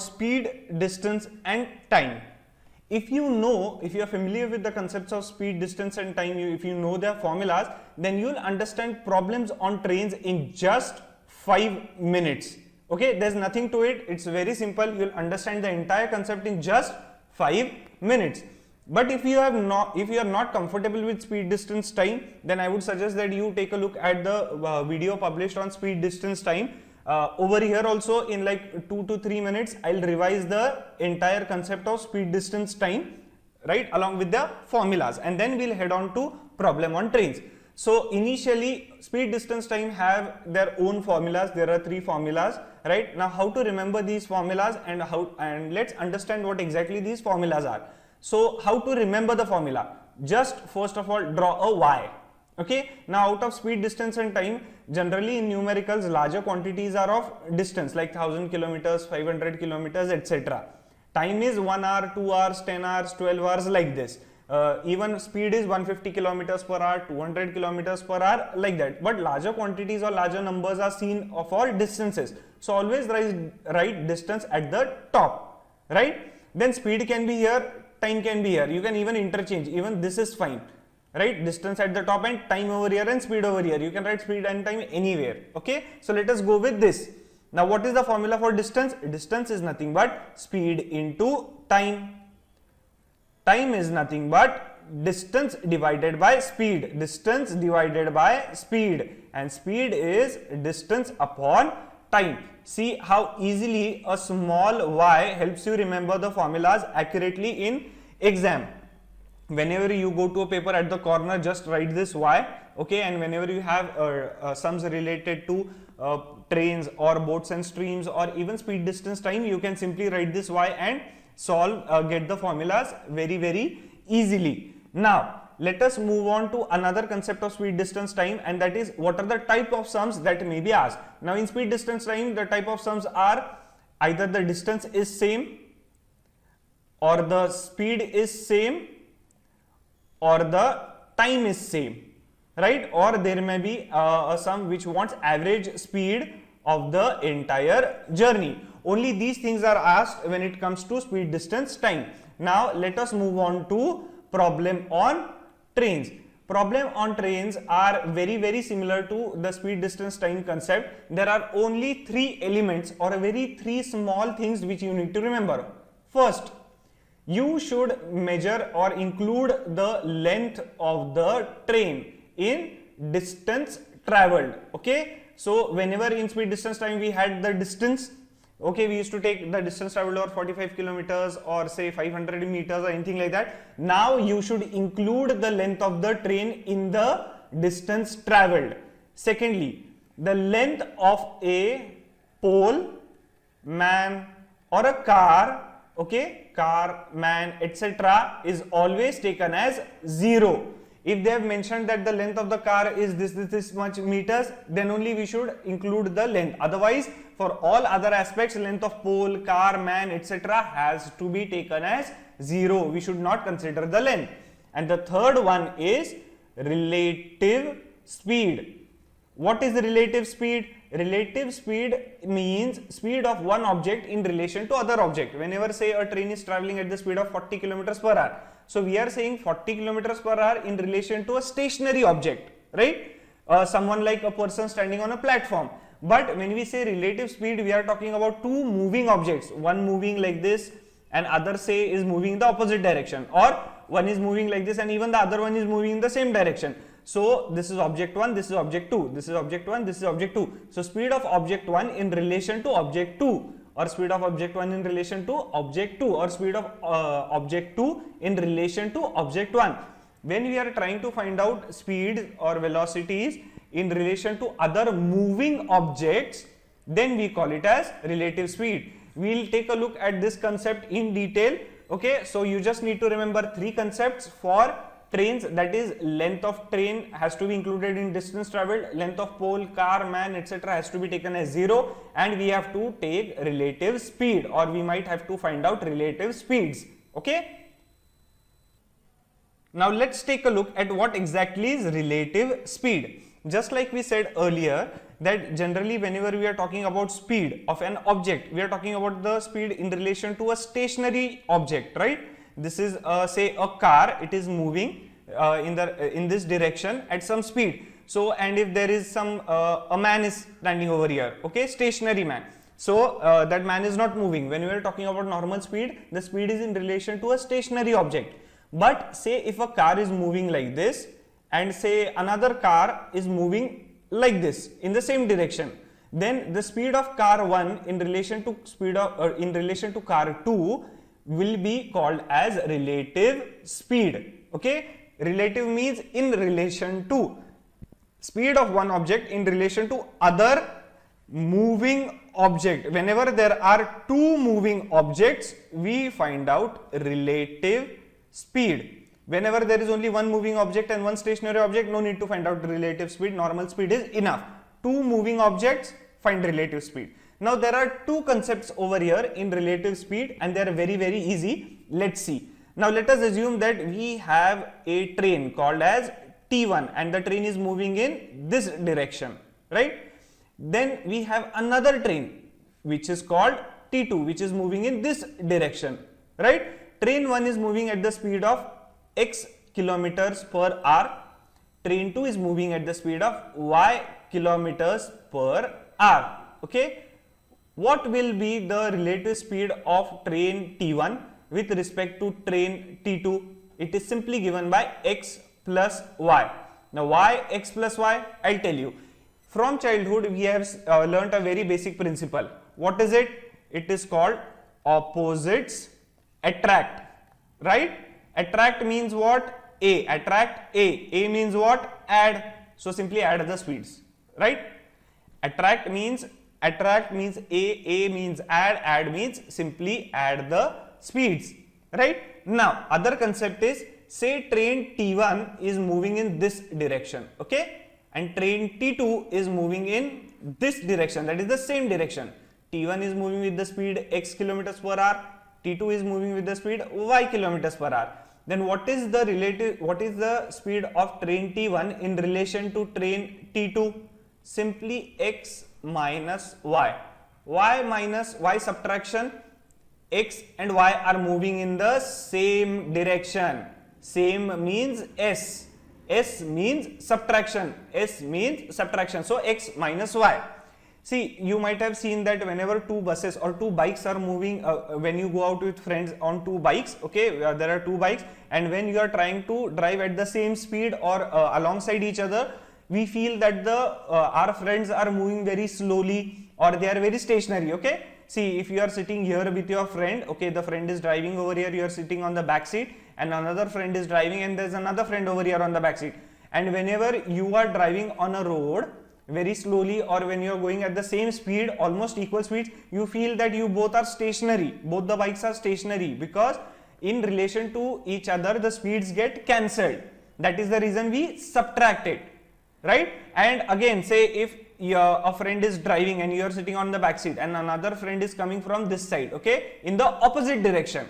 speed, distance and time. If you are familiar with the concepts of speed, distance and time, if you know their formulas, then you will understand problems on trains in just 5 minutes. Okay, there's nothing to it, it's very simple. You'll understand the entire concept in just 5 minutes. But if you are not comfortable with speed, distance, time, then I would suggest that you take a look at the video published on speed, distance, time. Over here also, in like 2 to 3 minutes, I'll revise the entire concept of speed, distance, time, right, along with the formulas, and then we'll head on to problem on trains. So initially, speed, distance, time have their own formulas. There are 3 formulas, right? Now, how to remember these formulas and let's understand what exactly these formulas are. So how to remember the formula? Just first of all, draw a Y. Okay, now out of speed, distance and time, generally in numericals, larger quantities are of distance like 1000 kilometers, 500 kilometers, etc. Time is 1 hour, 2 hours, 10 hours, 12 hours, like this. Even speed is 150 kilometers per hour, 200 kilometers per hour, like that. But larger quantities or larger numbers are seen for distances. So always write distance at the top, right? Then speed can be here, time can be here. You can even interchange, even this is fine. Right, distance at the top and time over here and speed over here. You can write speed and time anywhere. Okay, so let us go with this. Now, what is the formula for distance? Distance is nothing but speed into time. Time is nothing but distance divided by speed. Distance divided by speed, and speed is distance upon time. See how easily a small y helps you remember the formulas accurately in exam. Whenever you go to a paper at the corner, just write this y, okay, and whenever you have sums related to trains or boats and streams or even speed, distance, time, you can simply write this y and solve, get the formulas very easily. Now, let us move on to another concept of speed, distance, time, and that is what are the type of sums that may be asked. Now, in speed, distance, time, the type of sums are either the distance is same or the speed is same or the time is same, right? Or there may be a sum which wants average speed of the entire journey. Only these things are asked when it comes to speed, distance, time. Now let us move on to problem on trains. Problem on trains are very similar to the speed, distance, time concept. There are only 3 elements or 3 small things which you need to remember. First, you should measure or include the length of the train in distance traveled. Okay, so whenever in speed, distance, time we had the distance, okay, we used to take the distance traveled or 45 kilometers or say 500 meters or anything like that. Now you should include the length of the train in the distance traveled. Secondly, the length of a pole, man or a car, okay, car, man, etc. is always taken as 0. If they have mentioned that the length of the car is this much meters, then only we should include the length. Otherwise, for all other aspects, length of pole, car, man, etc. has to be taken as 0. We should not consider the length. And the third one is relative speed. What is the relative speed? Relative speed means speed of one object in relation to other object. Whenever say a train is traveling at the speed of 40 kilometers per hour, so we are saying 40 kilometers per hour in relation to a stationary object, right? Someone like a person standing on a platform. But when we say relative speed, we are talking about 2 moving objects, one moving like this and other say is moving in the opposite direction, or one is moving like this and even the other one is moving in the same direction. So this is object 1, this is object 2, this is object 1, this is object 2. So speed of object 1 in relation to object 2, or speed of object 1 in relation to object 2, or speed of object 2 in relation to object 1. When we are trying to find out speed or velocities in relation to other moving objects, then we call it as relative speed. We will take a look at this concept in detail. Okay, so you just need to remember 3 concepts for trains, that is length of train has to be included in distance traveled, length of pole, car, man, etc. has to be taken as 0, and we have to take relative speed, or we might have to find out relative speeds. Okay, now let's take a look at what exactly is relative speed. Just like we said earlier, that generally whenever we are talking about speed of an object, we are talking about the speed in relation to a stationary object, right? This is say a car, it is moving in this direction at some speed. So, and if there is some a man is standing over here, okay, stationary man. So that man is not moving. When we are talking about normal speed, the speed is in relation to a stationary object. But say if a car is moving like this, and say another car is moving like this in the same direction, then the speed of car 1 in relation to speed of in relation to car 2 will be called as relative speed. Okay, relative means in relation to speed of one object in relation to other moving object. Whenever there are two moving objects, we find out relative speed. Whenever there is only one moving object and one stationary object, no need to find out relative speed, normal speed is enough. Two moving objects, find relative speed. Now there are two concepts over here in relative speed and they are very easy. Let's see. Now let us assume that we have a train called as T1 and the train is moving in this direction, right? Then we have another train which is called T2 which is moving in this direction, right? Train 1 is moving at the speed of x kilometers per hour, train 2 is moving at the speed of y kilometers per hour, okay? What will be the relative speed of train T1 with respect to train T2? It is simply given by x plus y. Now why x plus y? I'll tell you. From childhood we have learnt a very basic principle. What is it? It is called opposites attract, right? Attract means what? A. Attract A. A means what? Add. So simply add the speeds, right? Attract means A. A means add. Add means simply add the speeds, right? Now other concept is, say train T1 is moving in this direction, okay, and train T2 is moving in this direction, that is the same direction. T1 is moving with the speed x kilometers per hour, T2 is moving with the speed y kilometers per hour. Then what is the speed of train T1 in relation to train T2? Simply x minus y. Y minus y subtraction. X and y are moving in the same direction. Same means S. S means subtraction. S means subtraction. So x minus y. See, you might have seen that whenever two buses or two bikes are moving, when you go out with friends on two bikes, okay, there are two bikes, and when you are trying to drive at the same speed or alongside each other, we feel that our friends are moving very slowly or they are very stationary, okay. See, if you are sitting here with your friend, okay, the friend is driving over here, you are sitting on the back seat, and another friend is driving and there is another friend over here on the back seat, and whenever you are driving on a road very slowly or when you are going at the same speed, almost equal speeds, you feel that you both are stationary, both the bikes are stationary, because in relation to each other the speeds get cancelled. That is the reason we subtract it, right? And again, say if a friend is driving and you are sitting on the back seat and another friend is coming from this side, okay, in the opposite direction.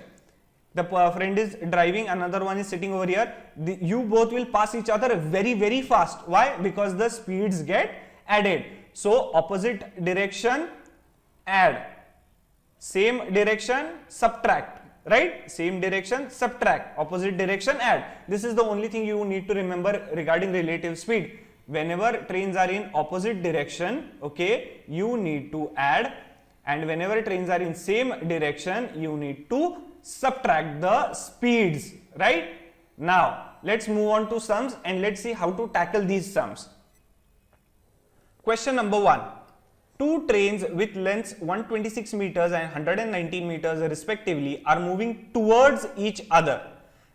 The friend is driving, another one is sitting over here. You both will pass each other very fast. Why? Because the speeds get added. So opposite direction add, same direction subtract, right? Same direction subtract, opposite direction add. This is the only thing you need to remember regarding relative speed. Whenever trains are in opposite direction, okay, you need to add, and whenever trains are in same direction, you need to subtract the speeds, right? Now let's move on to sums and let's see how to tackle these sums. Question number 1. Two trains with lengths 126 meters and 119 meters respectively are moving towards each other.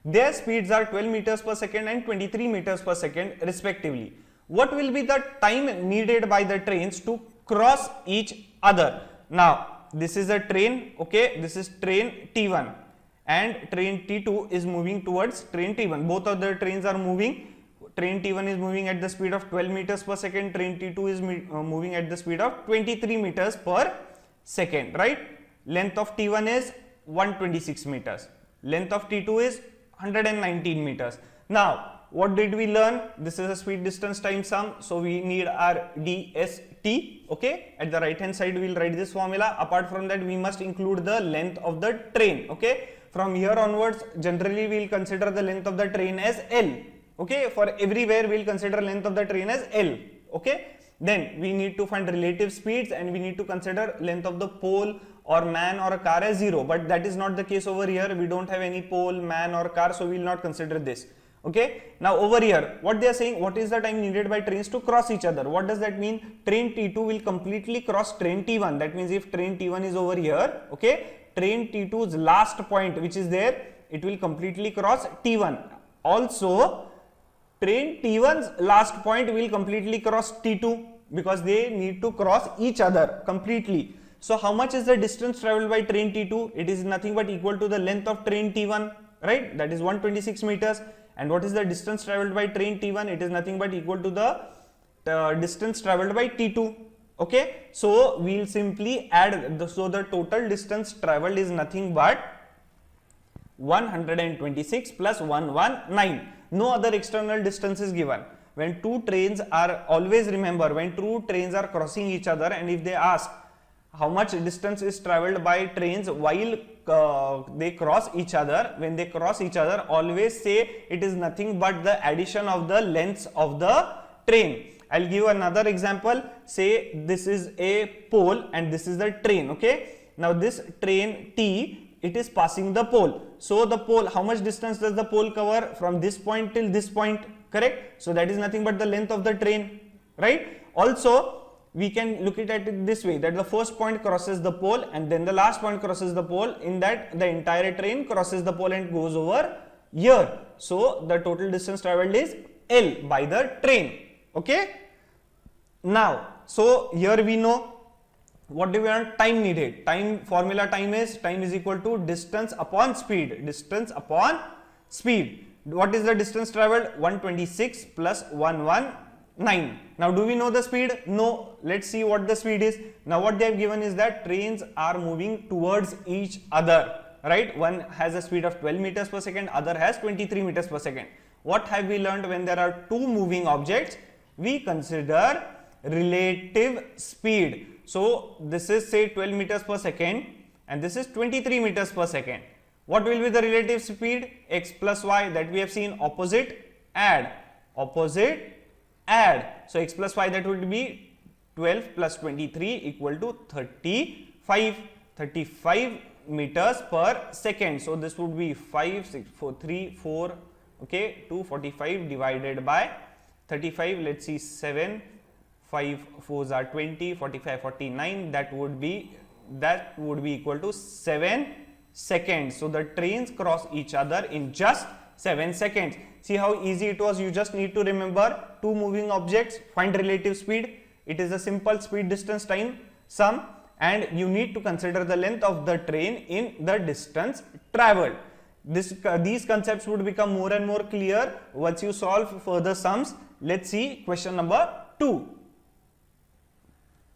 Their speeds are 12 meters per second and 23 meters per second respectively. What will be the time needed by the trains to cross each other? Now this is a train, okay, this is train T1 and train T2 is moving towards train T1. Both of the trains are moving. Train T1 is moving at the speed of 12 meters per second, train T2 is moving at the speed of 23 meters per second, right? Length of T1 is 126 meters, length of T2 is 119 meters. Now what did we learn? This is a speed distance time sum, so we need our DST. Okay, at the right hand side we will write this formula. Apart from that, we must include the length of the train. Okay, from here onwards, generally we will consider the length of the train as L. Okay, for everywhere we will consider length of the train as L. Okay, then we need to find relative speeds, and we need to consider length of the pole or man or a car as 0, but that is not the case over here. We don't have any pole, man or car, so we will not consider this. Okay, now over here, what they are saying, what is the time needed by trains to cross each other? What does that mean? Train T2 will completely cross train T1. That means if train T1 is over here, okay, train T2's last point which is there, it will completely cross T1. Also, train T1's last point will completely cross T2 because they need to cross each other completely. So how much is the distance traveled by train T2? It is nothing but equal to the length of train T1, right? That is 126 meters. And what is the distance traveled by train T1? It is nothing but equal to the distance traveled by T2. Okay, so we'll simply add so the total distance traveled is nothing but 126 plus 119. No other external distance is given. When two trains are, always remember, when two trains are crossing each other, and if they ask how much distance is traveled by trains while they cross each other, when they cross each other, always say it is nothing but the addition of the lengths of the train. I'll give another example. Say this is a pole and this is the train. Okay, now this train T, it is passing the pole. So the pole, how much distance does the pole cover from this point till this point? Correct. So that is nothing but the length of the train, right? Also, we can look at it this way, that the first point crosses the pole and then the last point crosses the pole. In that, the entire train crosses the pole and goes over here. So the total distance traveled is L by the train. Okay. Now, so here we know what do we want? Time needed. Time formula, time is equal to distance upon speed. Distance upon speed. What is the distance traveled? 126 plus 119. Now, do we know the speed? No. Let's see what the speed is. Now, what they have given is that trains are moving towards each other, right? One has a speed of 12 meters per second, other has 23 meters per second. What have we learned when there are two moving objects? We consider relative speed. So, this is say 12 meters per second and this is 23 meters per second. What will be the relative speed? X plus y, that we have seen. Opposite, add. Opposite, add. So, x plus y, that would be 12 plus 23 equal to 35 meters per second. So, this would be 5, 6, 4, 3, 4, okay, 245 divided by 35. Let's see, 7, 5 4s are 20, 45, 49. That would be equal to 7 seconds. So, the trains cross each other in just 7 seconds. See how easy it was. You just need to remember two moving objects, find relative speed. It is a simple speed distance time sum, and you need to consider the length of the train in the distance traveled. These concepts would become more and more clear once you solve further sums. Let's see question number 2.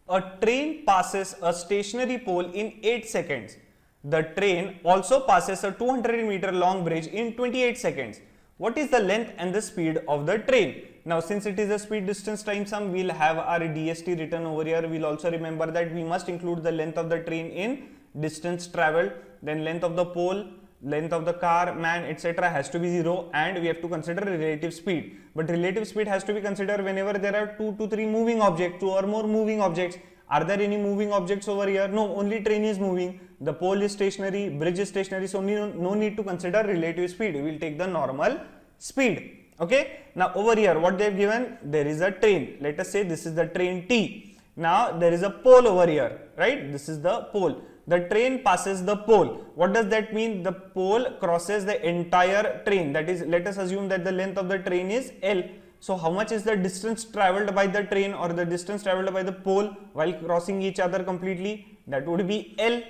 A train passes a stationary pole in 8 seconds. The train also passes a 200-meter long bridge in 28 seconds. What is the length and the speed of the train? Now, since it is a speed distance time sum, we'll have our DST written over here. We'll also remember that we must include the length of the train in distance traveled, then length of the pole, length of the car, man, etc. has to be 0, and we have to consider relative speed. But relative speed has to be considered whenever there are 2 to 3 moving objects, 2 or more moving objects. Are there any moving objects over here? No, only train is moving. The pole is stationary, bridge is stationary, so no need to consider relative speed. We will take the normal speed. Okay. Now, over here, what they have given? There is a train. Let us say this is the train T. Now, there is a pole over here, right? This is the pole. The train passes the pole. What does that mean? The pole crosses the entire train. That is, let us assume that the length of the train is L. So, how much is the distance traveled by the train or the distance traveled by the pole while crossing each other completely? That would be L.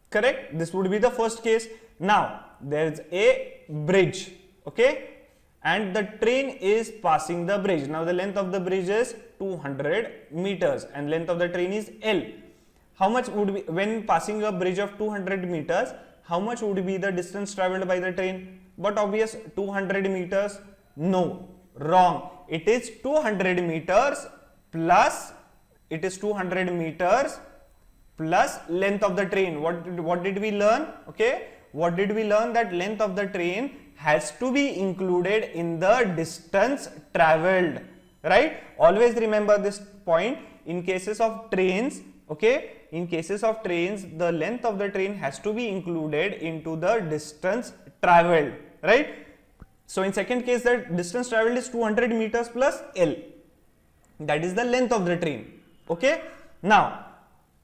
Correct? This would be the first case. Now, there is a bridge, okay, and the train is passing the bridge. Now, the length of the bridge is 200 meters and length of the train is L. How much would be, when passing a bridge of 200 meters, how much would be the distance traveled by the train? But obvious, 200 meters No, wrong. It is 200 meters plus, it is 200 meters plus length of the train. What did we learn? Okay, what did we learn? That length of the train has to be included in the distance traveled, right? Always remember this point. In cases of trains, okay, in cases of trains, the length of the train has to be included into the distance traveled, right? So in second case, the distance traveled is 200 meters plus L. That is the length of the train. Okay. Now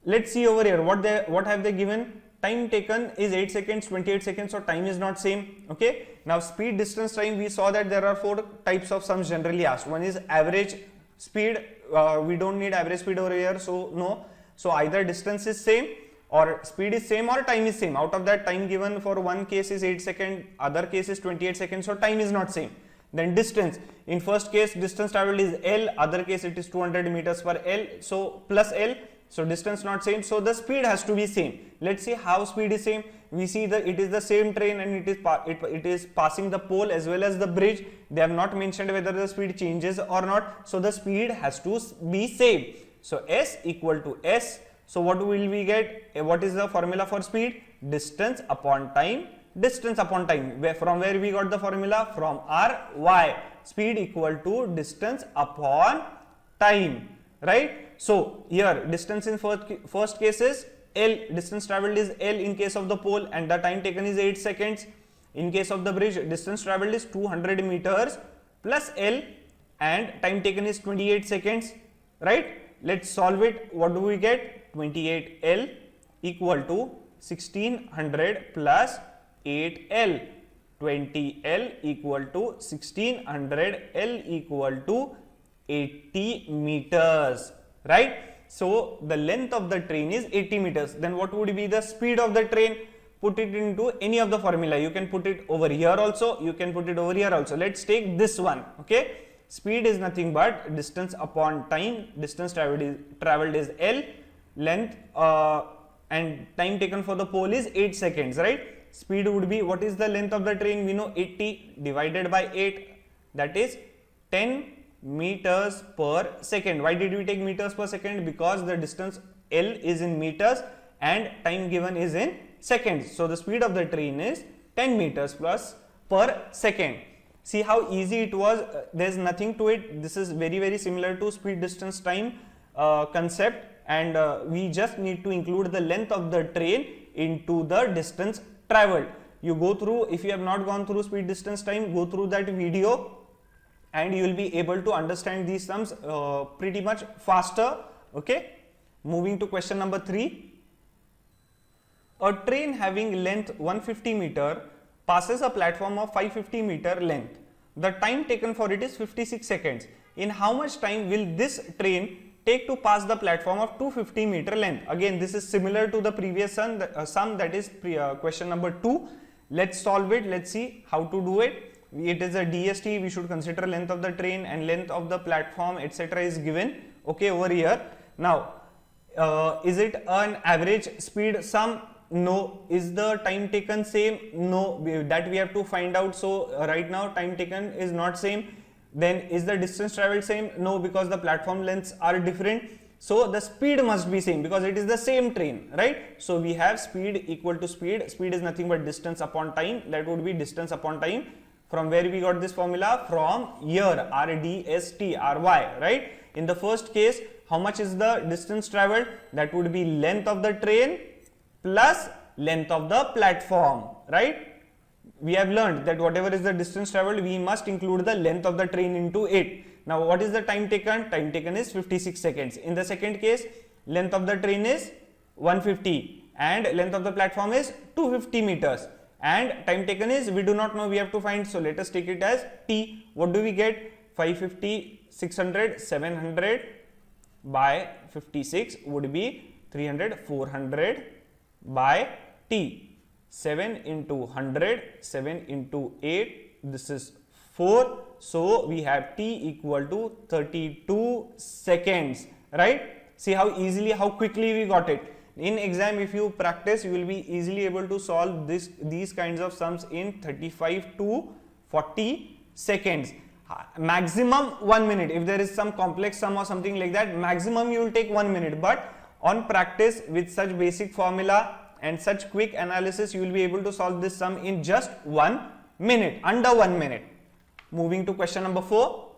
let's see over here what have they given. Time taken is 8 seconds, 28 seconds, so time is not same. Okay. Now speed, distance, time, we saw that there are 4 types of sums generally asked. One is average speed. We don't need average speed over here, so no. So either distance is same, or speed is same, or time is same. Out of that, time given for one case is 8 seconds, other case is 28 seconds, so time is not same. Then distance, in first case distance traveled is L, other case it is 200 meters per L, so plus L, so distance not same, so the speed has to be same. Let's see how speed is same. We see that it is the same train and it is passing the pole as well as the bridge. They have not mentioned whether the speed changes or not, so the speed has to be same. So S equal to S. So what will we get? What is the formula for speed? Distance upon time. Distance upon time. From where we got the formula? From our Y. Speed equal to distance upon time. Right? So here distance in first case is L. Distance traveled is L in case of the pole, and the time taken is 8 seconds. In case of the bridge, distance traveled is 200 meters plus L, and time taken is 28 seconds. Right? Let's solve it. What do we get? 28L equal to 1600 plus 8L. 20L equal to 1600, L equal to 80 meters. Right? So the length of the train is 80 meters. Then what would be the speed of the train? Put it into any of the formula. You can put it over here also. You can put it over here also. Let's take this one. Okay. Speed is nothing but distance upon time. Distance traveled is L. Length and time taken for the pole is 8 seconds, right? Speed would be, what is the length of the train? We know 80 divided by 8, that is 10 meters per second. Why did we take meters per second? Because the distance L is in meters and time given is in seconds. So the speed of the train is 10 meters plus per second. See how easy it was. There is nothing to it. This is very similar to speed, distance, time concept, and we just need to include the length of the train into the distance traveled. You go through, if you have not gone through speed, distance, time, go through that video and you will be able to understand these sums pretty much faster. Okay, moving to question number 3. A train having length 150 meter passes a platform of 550 meter length. The time taken for it is 56 seconds. In how much time will this train take to pass the platform of 250 meter length? Again, this is similar to the previous sum, that is question number 2. Let's solve it. Let's see how to do it. It is a DST. We should consider length of the train and length of the platform, etc. is given. Okay, over here. Now, is it an average speed sum? No. Is the time taken same? No. That we have to find out. So right now time taken is not same. Then is the distance traveled same? No, because the platform lengths are different. So the speed must be same because it is the same train, right? So we have speed equal to speed. Speed is nothing but distance upon time. That would be distance upon time. From where we got this formula? From here, RDST, right? In the first case, how much is the distance traveled? That would be length of the train plus length of the platform, right? We have learned that whatever is the distance traveled, we must include the length of the train into it. Now, what is the time taken? Time taken is 56 seconds. In the second case, length of the train is 150 and length of the platform is 250 meters. And time taken is, we do not know, we have to find. So let us take it as T. What do we get? 550, 600, 700 by 56 would be 300, 400 by T. 7 into 100, 7 into 8, this is 4. So we have T equal to 32 seconds, right? See how easily, how quickly we got it. In exam, if you practice, you will be easily able to solve these kinds of sums in 35 to 40 seconds. Maximum 1 minute. If there is some complex sum or something like that, maximum you will take 1 minute. But on practice with such basic formula and such quick analysis, you will be able to solve this sum in just 1 minute, under 1 minute. Moving to question number 4.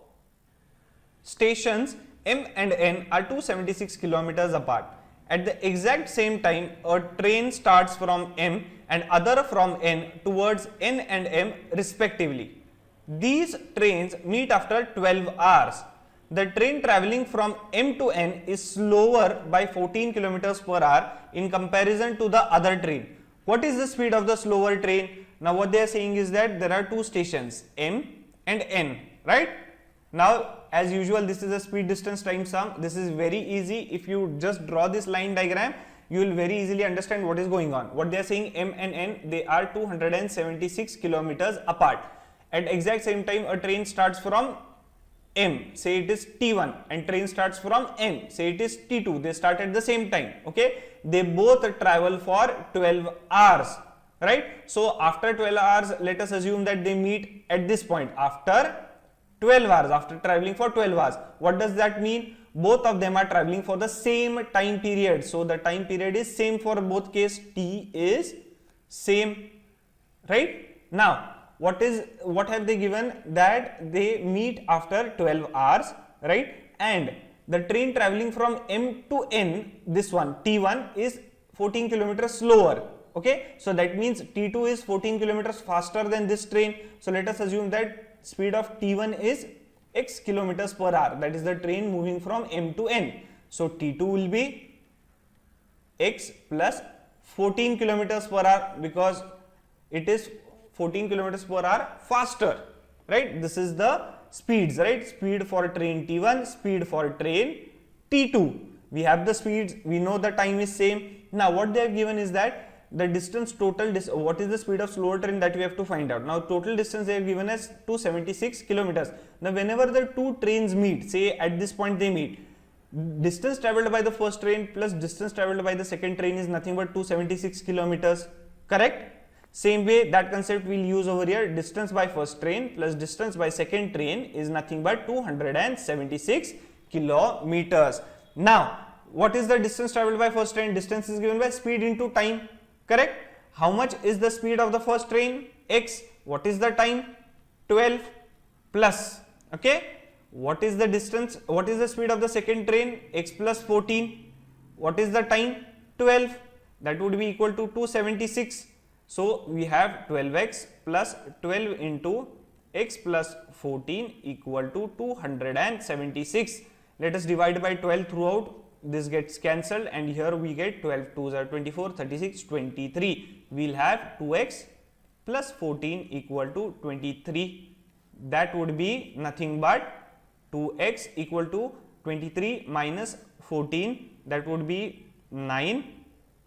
Stations M and N are 276 kilometers apart. At the exact same time, a train starts from M and other from N towards N and M respectively. These trains meet after 12 hours. The train traveling from M to N is slower by 14 kilometers per hour in comparison to the other train. What is the speed of the slower train? Now what they are saying is that there are two stations, M and N, right? Now as usual, this is a speed distance time sum. This is very easy. If you just draw this line diagram, you will very easily understand what is going on. What they are saying, M and N, they are 276 kilometers apart. At exact same time, a train starts from M, say it is T1, and train starts from N, say it is T2. They start at the same time, okay? They both travel for 12 hours, right? So after 12 hours, let us assume that they meet at this point after 12 hours, after traveling for 12 hours. What does that mean? Both of them are traveling for the same time period. So the time period is same for both case. T is same, right? Now, what have they given? That they meet after 12 hours, right? And the train traveling from M to N, this one, T1 is 14 kilometers slower, okay? So that means T2 is 14 kilometers faster than this train. So let us assume that speed of T1 is x kilometers per hour. That is the train moving from M to N. So T2 will be x plus 14 kilometers per hour because it is 14 kilometers per hour faster, right? This is the speeds, right? Speed for train T1, speed for train T2. We have the speeds, we know the time is same. Now what they have given is that the distance total, what is the speed of slower train, that we have to find out. Now total distance they have given as 276 kilometers. Now whenever the two trains meet, say at this point they meet, distance traveled by the first train plus distance traveled by the second train is nothing but 276 kilometers, correct? Same way that concept we'll use over here. Distance by first train plus distance by second train is nothing but 276 kilometers. Now what is the distance traveled by first train? Distance is given by speed into time, correct? How much is the speed of the first train? X. What is the time? 12 plus, okay? What is the distance? What is the speed of the second train? X plus 14. What is the time? 12. That would be equal to 276. So we have 12x plus 12 into x plus 14 equal to 276. Let us divide by 12 throughout. This gets cancelled and here we get 12 2s are 24, 36, 23. We will have 2x plus 14 equal to 23. That would be nothing but 2x equal to 23 minus 14. That would be 9.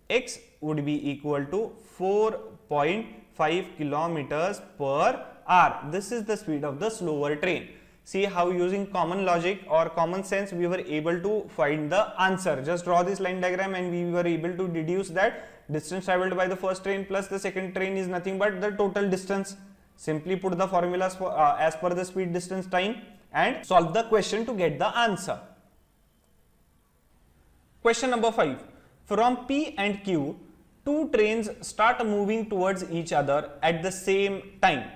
X would be equal to 4.5 kilometers per hour. This is the speed of the slower train. See how using common logic or common sense we were able to find the answer. Just draw this line diagram and we were able to deduce that distance traveled by the first train plus the second train is nothing but the total distance. Simply put the formulas for, as per the speed, distance, time and solve the question to get the answer. Question number 5. From P and Q, two trains start moving towards each other at the same time.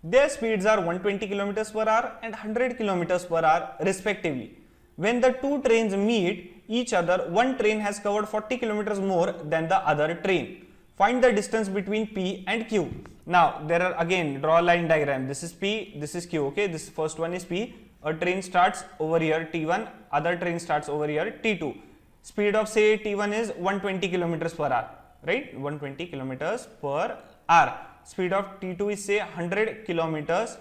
Their speeds are 120 km per hour and 100 km per hour respectively. When the two trains meet each other, one train has covered 40 km more than the other train. Find the distance between P and Q. Now there are, again, draw a line diagram. This is P, this is Q, okay? This first one is P. A train starts over here T1, other train starts over here T2. Speed of say T1 is 120 km per hour, right? 120 km per hour. Speed of T2 is say 100 km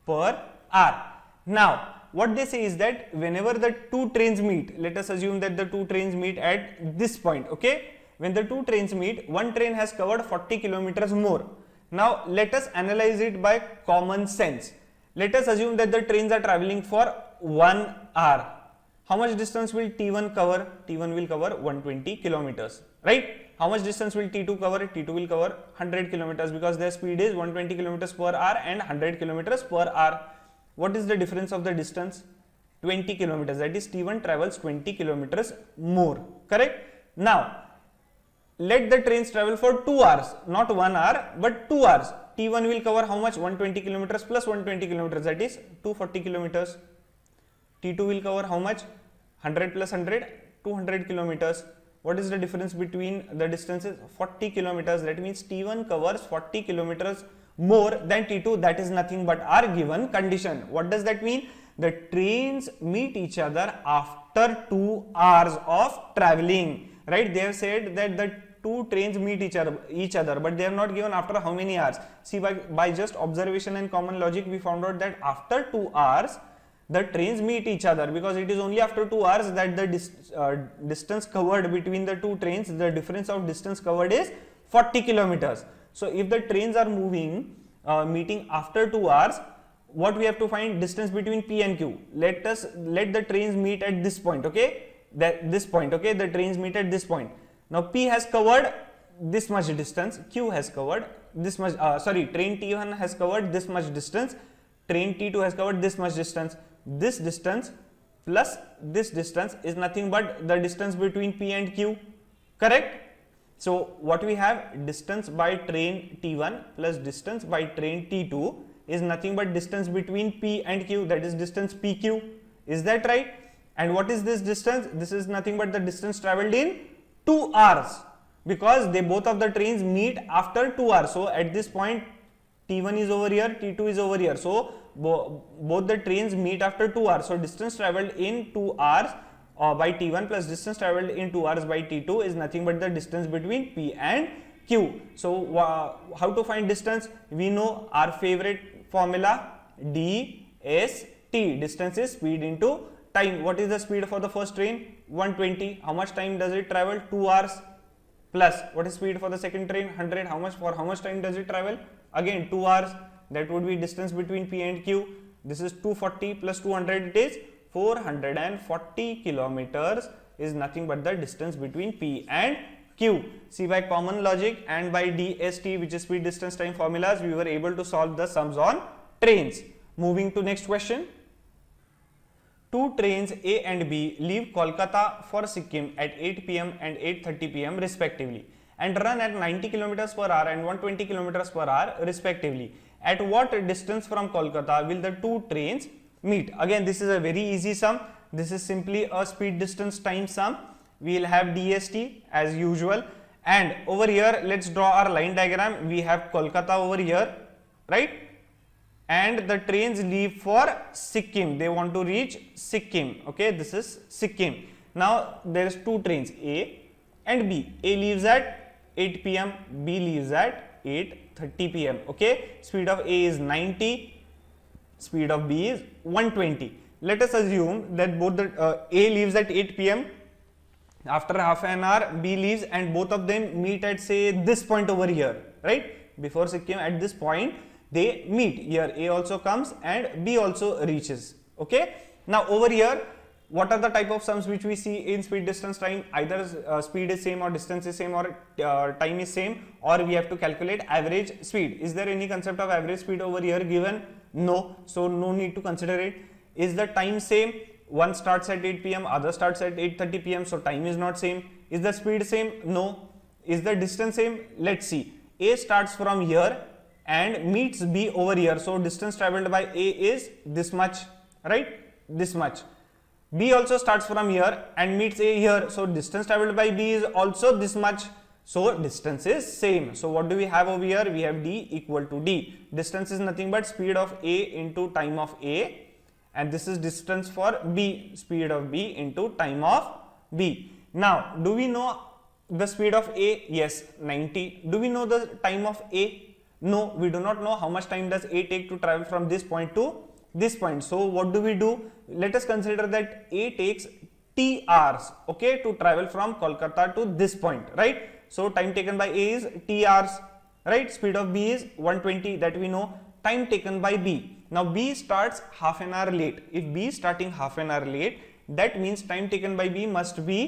per hour. Now what they say is that whenever the two trains meet, let us assume that the two trains meet at this point, okay? When the two trains meet, one train has covered 40 km more. Now let us analyze it by common sense. Let us assume that the trains are traveling for 1 hour. How much distance will T1 cover? T1 will cover 120 kilometers, right? how much distance will T2 cover? T2 will cover 100 kilometers because their speed is 120 kilometers per hour and 100 kilometers per hour. What is the difference of the distance? 20 kilometers. That is T1 travels 20 kilometers more. Correct? Now, let the trains travel for 2 hours, not 1 hour, but 2 hours. T1 will cover how much? 120 kilometers plus 120 kilometers, that is 240 kilometers. T2 will cover how much? 100 plus 100, 200 kilometers. What is the difference between the distances? 40 kilometers. That means T1 covers 40 kilometers more than T2. That is nothing but our given condition. What does that mean? The trains meet each other after 2 hours of traveling. Right? They have said that the two trains meet each other, but they have not given after how many hours. See, by just observation and common logic, we found out that after 2 hours, the trains meet each other, because it is only after 2 hours that the distance covered between the two trains, the difference of distance covered is 40 kilometers. So, if the trains are moving, meeting after 2 hours, what we have to find? Distance between P and Q. Let the trains meet at this point, okay? This point, okay? The trains meet at this point. Now, P has covered this much distance, Q has covered this much, train T1 has covered this much distance, train T2 has covered this much distance. This distance plus this distance is nothing but the distance between P and Q, correct? So, what we have? Distance by train T1 plus distance by train T2 is nothing but distance between P and Q, that is distance PQ. Is that right? And what is this distance? This is nothing but the distance travelled in 2 hours, because they both of the trains meet after 2 hours. So, at this point T1 is over here, T2 is over here. So, both the trains meet after 2 hours. So, distance travelled in 2 hours by T1 plus distance travelled in 2 hours by T2 is nothing but the distance between P and Q. So, how to find distance? We know our favorite formula, DST. Distance is speed into time. What is the speed for the first train? 120. How much time does it travel? 2 hours. Plus, what is speed for the second train? 100. How much time does it travel? Again 2 hours. That would be distance between P and Q. This is 240 plus 200, it is 440 kilometers is nothing but the distance between P and Q. See, by common logic and by DST, which is speed distance time formulas, we were able to solve the sums on trains. Moving to next question. Two trains A and B leave Kolkata for Sikkim at 8 pm and 8:30 pm respectively and run at 90 kilometers per hour and 120 kilometers per hour respectively. At what distance from Kolkata will the two trains meet? Again, this is a very easy sum. This is simply a speed distance time sum. We will have DST as usual, and over here let's draw our line diagram. We have Kolkata over here, right? And the trains leave for Sikkim. They want to reach Sikkim. Okay, this is Sikkim. Now there is two trains, A and B. A leaves at 8 pm, B leaves at 8:30 pm. Okay, speed of A is 90, speed of B is 120. Let us assume that both the A leaves at 8 pm. After half an hour, B leaves, and both of them meet at, say, this point over here, right? Before Sikkim, at this point, they meet. Here A also comes and B also reaches. Okay. Now over here, what are the type of sums which we see in speed distance time? Either speed is same or distance is same or time is same, or we have to calculate average speed. Is there any concept of average speed over here given? No. So no need to consider it. Is the time same? One starts at 8 pm, other starts at 8:30 pm. So time is not same. Is the speed same? No. Is the distance same? Let's see. A starts from here and meets B over here. So distance traveled by A is this much, right? This much. B also starts from here and meets A here. So distance traveled by B is also this much. So distance is same. So what do we have over here? We have D equal to D. Distance is nothing but speed of A into time of A, and this is distance for B, speed of B into time of B. Now, do we know the speed of A? Yes, 90. Do we know the time of A? No, we do not know how much time does A take to travel from this point to this point. So what do we do? Let us consider that A takes T hours, okay, to travel from Kolkata to this point, right? So time taken by A is T hours, right? Speed of B is 120, that we know. Time taken by B. Now B starts half an hour late. If B is starting half an hour late, that means time taken by B must be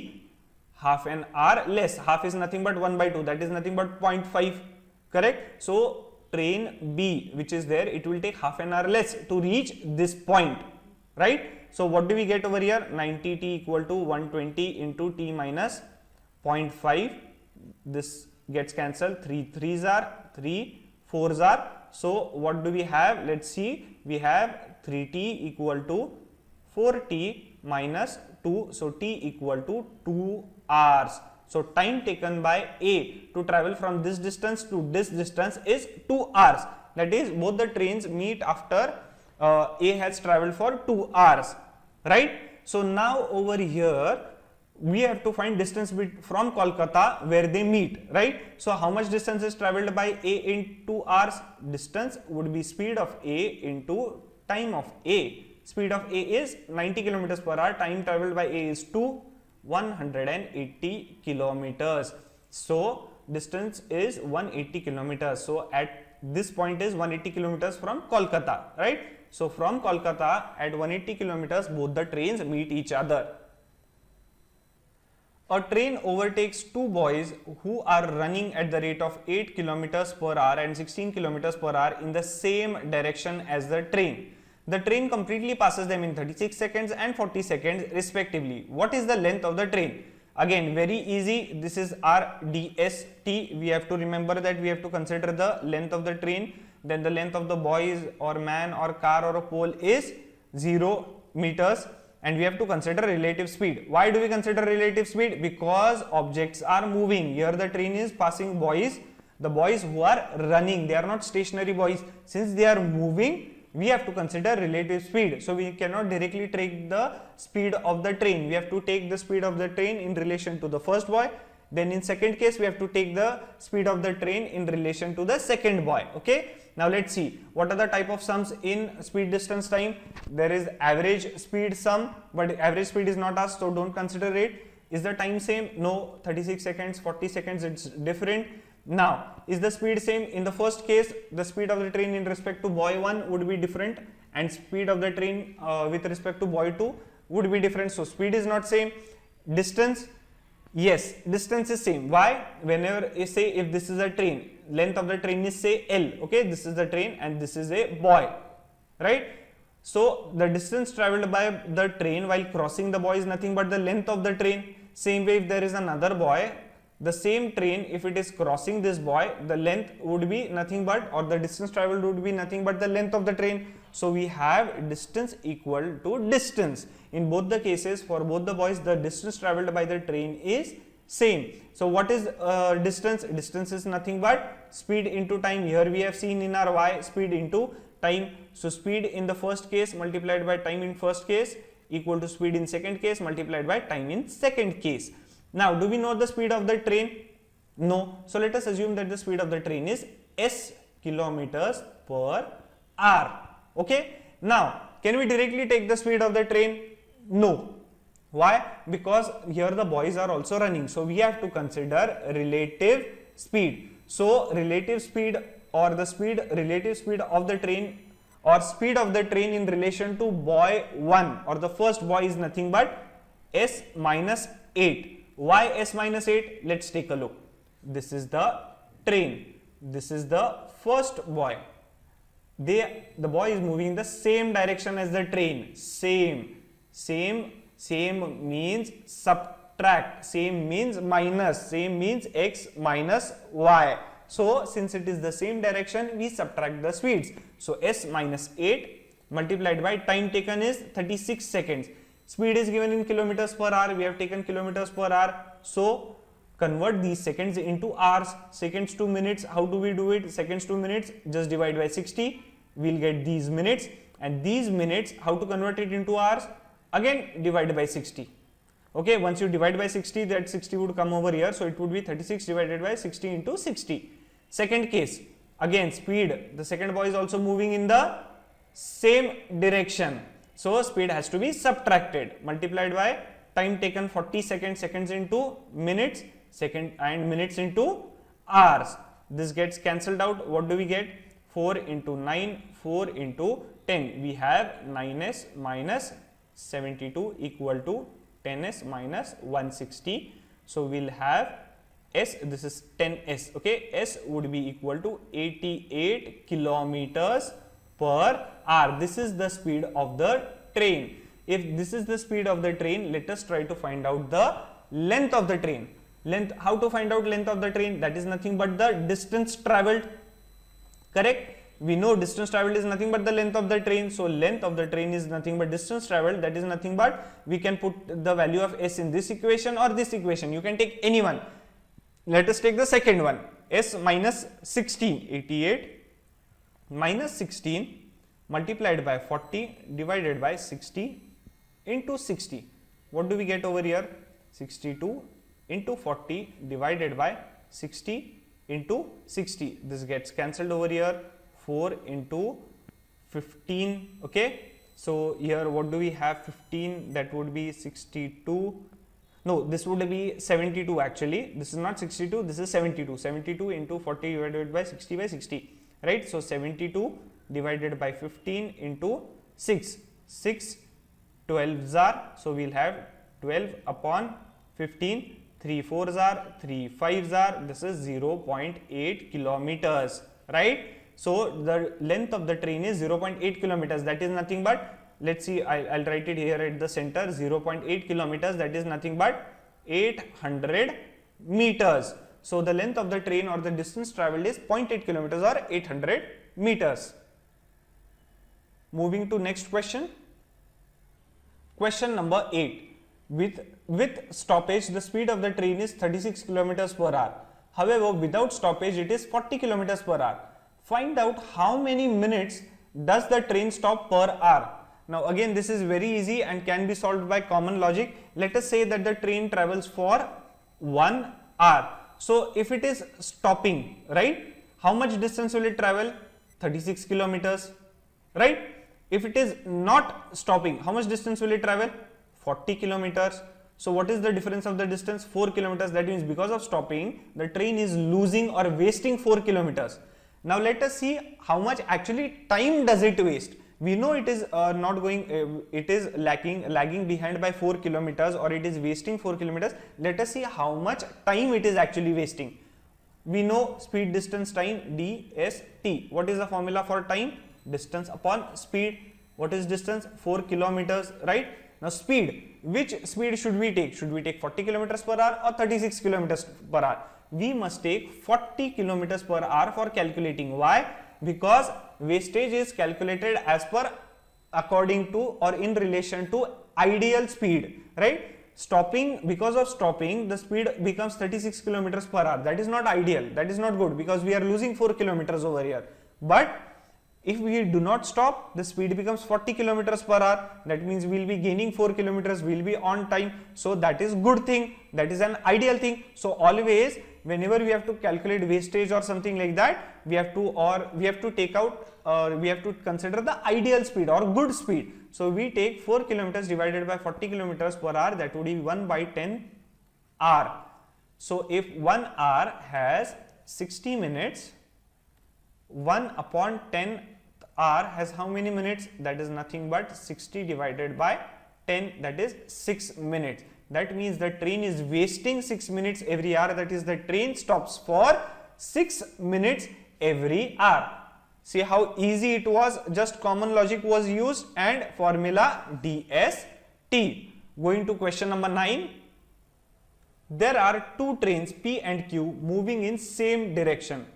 half an hour less. Half is nothing but 1 by 2, that is nothing but 0.5, correct? So train B which is there, it will take half an hour less to reach this point, right? So what do we get over here? 90t equal to 120 into t minus 0.5. This gets cancelled. 3 3s are 3, 4s are. So what do we have? Let's see. We have 3t equal to 4t minus 2. So t equal to 2 hours. So time taken by A to travel from this distance to this distance is 2 hours. That is, both the trains meet after A has traveled for 2 hours, right? So now over here we have to find distance from Kolkata where they meet, right? So how much distance is traveled by A in 2 hours? Distance would be speed of A into time of A. Speed of A is 90 kilometers per hour. Time traveled by A is 180 kilometers. So distance is 180 kilometers. So at this point is 180 kilometers from Kolkata, right? So from Kolkata at 180 kilometers both the trains meet each other. A train overtakes two boys who are running at the rate of 8 kilometers per hour and 16 kilometers per hour in the same direction as the train. The train completely passes them in 36 seconds and 40 seconds respectively. What is the length of the train? Again, very easy. This is our DST. We have to remember that we have to consider the length of the train. Then the length of the boys or man or car or a pole is 0 meters. And we have to consider relative speed. Why do we consider relative speed? Because objects are moving. Here the train is passing boys. The boys who are running, they are not stationary boys. Since they are moving, we have to consider relative speed. So we cannot directly take the speed of the train. We have to take the speed of the train in relation to the first boy. Then in second case, we have to take the speed of the train in relation to the second boy. Okay. Now let's see what are the type of sums in speed distance time. There is average speed sum, but average speed is not asked, so don't consider it. Is the time same? No. 36 seconds, 40 seconds, it's different. Now, is the speed same? In the first case, the speed of the train in respect to boy 1 would be different, and speed of the train with respect to boy 2 would be different. So speed is not same. Distance, yes, distance is same. Why? Whenever you say if this is a train, length of the train is say L, okay, this is the train and this is a boy, right? So the distance traveled by the train while crossing the boy is nothing but the length of the train. Same way, if there is another boy, the same train, if it is crossing this boy, the length would be nothing but, or the distance traveled would be nothing but the length of the train. So we have distance equal to distance. In both the cases, for both the boys, the distance traveled by the train is same. So what is distance? Distance is nothing but speed into time. Here we have seen in our y, speed into time. So speed in the first case multiplied by time in first case equal to speed in second case multiplied by time in second case. Now, do we know the speed of the train? No. So let us assume that the speed of the train is s kilometers per hour. Okay. Now, can we directly take the speed of the train? No. Why? Because here the boys are also running. So we have to consider relative speed. So relative speed or the speed, relative speed of the train or speed of the train in relation to boy 1 or the first boy is nothing but s minus 8. Why s minus 8? Let's take a look. This is the train. This is the first boy. The boy is moving in the same direction as the train. Same means subtract. Same means minus. Same means x minus y. So since it is the same direction, we subtract the speeds. So s minus 8 multiplied by time taken is 36 seconds. Speed is given in kilometers per hour. We have taken kilometers per hour. So convert these seconds into hours. Seconds to minutes. How do we do it? Seconds to minutes, just divide by 60. We'll get these minutes. And these minutes, how to convert it into hours? Again, divide by 60. Okay, once you divide by 60, that 60 would come over here. So it would be 36 divided by 60 into 60. Second case, again speed. The second boy is also moving in the same direction. So speed has to be subtracted, multiplied by time taken 40 seconds, seconds into minutes, second and minutes into hours. This gets cancelled out. What do we get? 4 into 9, 4 into 10. We have 9s minus 72 equal to 10s minus 160. So we'll have S, this is 10s, okay, S would be equal to 88 kilometers per hour. This is the speed of the train. If this is the speed of the train, let us try to find out the length of the train. Length, how to find out length of the train? That is nothing but the distance traveled, correct? We know distance traveled is nothing but the length of the train. So length of the train is nothing but distance traveled. That is nothing but, we can put the value of S in this equation or this equation. You can take any one. Let us take the second one. S minus 16, 88 minus 16 multiplied by 40 divided by 60 into 60. What do we get over here? 62 into 40 divided by 60 into 60. This gets cancelled over here. 4 into 15, okay. So here what do we have? 15, that would be 62. No, this would be 72 actually. This is not 62, this is 72. 72 into 40 divided by 60, right? So 72 divided by 15 into 6. 6 12s are, so we'll have 12 upon 15. 3 4s are, 3 5s are, this is 0.8 kilometers, right? So the length of the train is 0.8 kilometers. That is nothing but, let's see, I'll write it here at the center, 0.8 kilometers, that is nothing but 800 meters. So the length of the train or the distance traveled is 0.8 kilometers or 800 meters. Moving to next question. Question number 8. With stoppage, the speed of the train is 36 kilometers per hour. However, without stoppage, it is 40 kilometers per hour. Find out how many minutes does the train stop per hour. Now again, this is very easy and can be solved by common logic. Let us say that the train travels for 1 hour. So if it is stopping, right, how much distance will it travel? 36 kilometers, right? If it is not stopping, how much distance will it travel? 40 kilometers. So what is the difference of the distance? 4 kilometers. That means because of stopping, the train is losing or wasting 4 kilometers. Now let us see how much actually time does it waste. We know it is not going, it is lagging behind by 4 kilometers or it is wasting 4 kilometers. Let us see how much time it is actually wasting. We know speed, distance, time, DST. What is the formula for time? Distance upon speed. What is distance? 4 kilometers, right? Now speed, which speed should we take? Should we take 40 kilometers per hour or 36 kilometers per hour? We must take 40 kilometers per hour for calculating. Why? Because wastage is calculated as per according to or in relation to ideal speed, right? Stopping, because of stopping, the speed becomes 36 kilometers per hour. That is not ideal. That is not good because we are losing 4 kilometers over here. But if we do not stop, the speed becomes 40 kilometers per hour. That means we will be gaining 4 kilometers, we will be on time. So that is good thing. That is an ideal thing. So always, whenever we have to calculate wastage or something like that, we have to take out, we have to consider the ideal speed or good speed. So we take 4 kilometers divided by 40 kilometers per hour. That would be 1 by 10 hour. So if 1 hour has 60 minutes, 1 upon 10 hour has how many minutes? That is nothing but 60 divided by 10, that is 6 minutes. That means the train is wasting 6 minutes every hour. That is, the train stops for 6 minutes every hour. See how easy it was, just common logic was used and formula DST. Going to question number 9. There are two trains P and Q moving in same direction.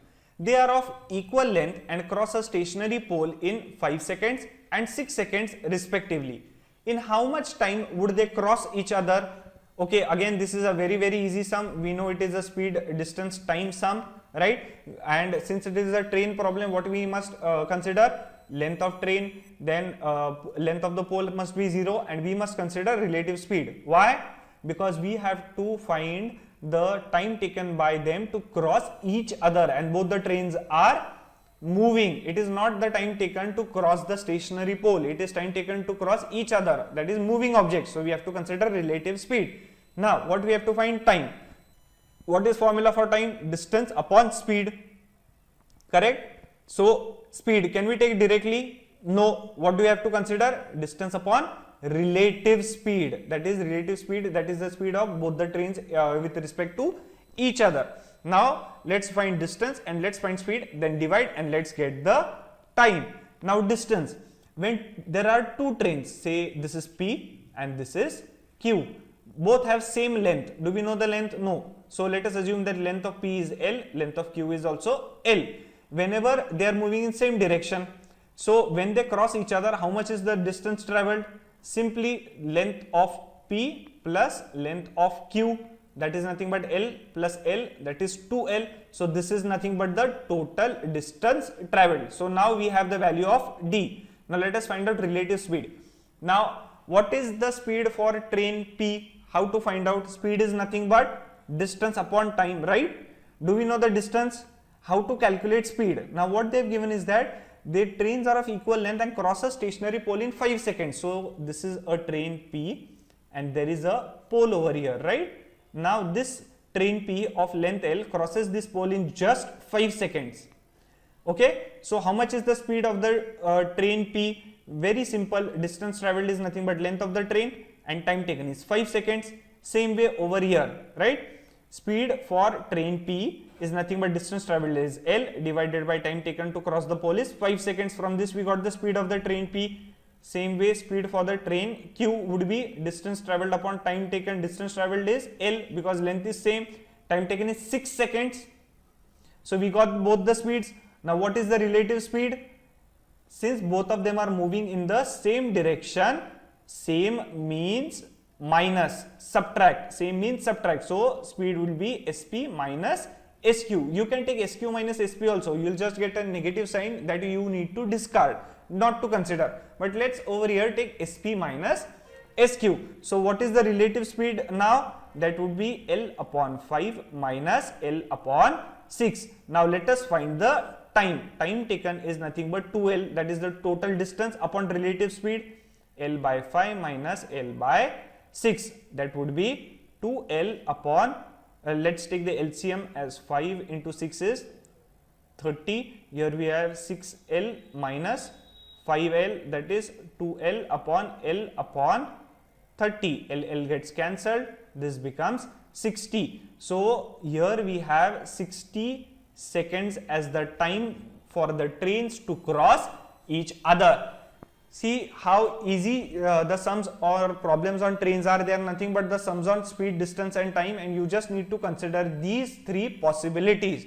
They are of equal length and cross a stationary pole in 5 seconds and 6 seconds respectively. In how much time would they cross each other? Okay, again this is a very easy sum. We know it is a speed, distance, time sum, right? And since it is a train problem, what we must consider? Length of train, then length of the pole must be 0 and we must consider relative speed. Why? Because we have to find the time taken by them to cross each other and both the trains are moving. It is not the time taken to cross the stationary pole, it is time taken to cross each other, that is moving objects. So we have to consider relative speed. Now what we have to find? Time. What is formula for time? Distance upon speed, correct? So speed, can we take directly? No. What do we have to consider? Distance upon relative speed. That is relative speed, that is the speed of both the trains with respect to each other. Now let's find distance and let's find speed, then divide and let's get the time. Now distance, when there are two trains, say this is P and this is Q, both have same length. Do we know the length? No. So let us assume that length of P is L, length of Q is also L. Whenever they are moving in same direction, so when they cross each other, how much is the distance traveled? Simply length of P plus length of Q, that is nothing but L plus L, that is 2L. So this is nothing but the total distance traveled. So now we have the value of D. Now let us find out relative speed. Now what is the speed for train P? How to find out? Speed is nothing but distance upon time, right? Do we know the distance? How to calculate speed? Now what they have given is that the trains are of equal length and cross a stationary pole in 5 seconds. So this is a train P and there is a pole over here, right? Now this train P of length L crosses this pole in just 5 seconds. Okay, so how much is the speed of the train P? Very simple, distance traveled is nothing but length of the train and time taken is 5 seconds. Same way over here, right? Speed for train P is nothing but distance traveled is L divided by time taken to cross the pole is 5 seconds. From this we got the speed of the train P. Same way speed for the train Q would be distance traveled upon time taken. Distance traveled is L because length is same, time taken is 6 seconds. So we got both the speeds. Now what is the relative speed? Since both of them are moving in the same direction, same means minus, subtract, same means subtract. So speed will be SP minus SQ. You can take SQ minus SP also. You will just get a negative sign that you need to discard, not to consider. But let's over here take SP minus SQ. So what is the relative speed now? That would be L upon 5 minus L upon 6. Now let us find the time. Time taken is nothing but 2L, that is the total distance upon relative speed. L by 5 minus L by 6, that would be 2L upon, let's take the LCM as 5 into 6 is 30. Here we have 6L minus 5L, that is 2L upon L upon 30. L gets cancelled, this becomes 60. So here we have 60 seconds as the time for the trains to cross each other. See how easy the sums or problems on trains are. They are nothing but the sums on speed, distance and time, and you just need to consider these three possibilities.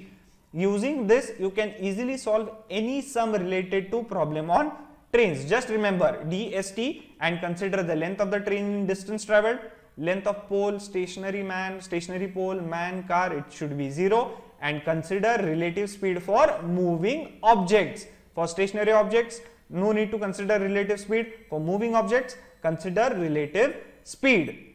Using this you can easily solve any sum related to problem on trains. Just remember DST and consider the length of the train in distance traveled, length of pole, stationary man, stationary pole, man, car, it should be 0, and consider relative speed for moving objects. For stationary objects, no need to consider relative speed. For moving objects, consider relative speed.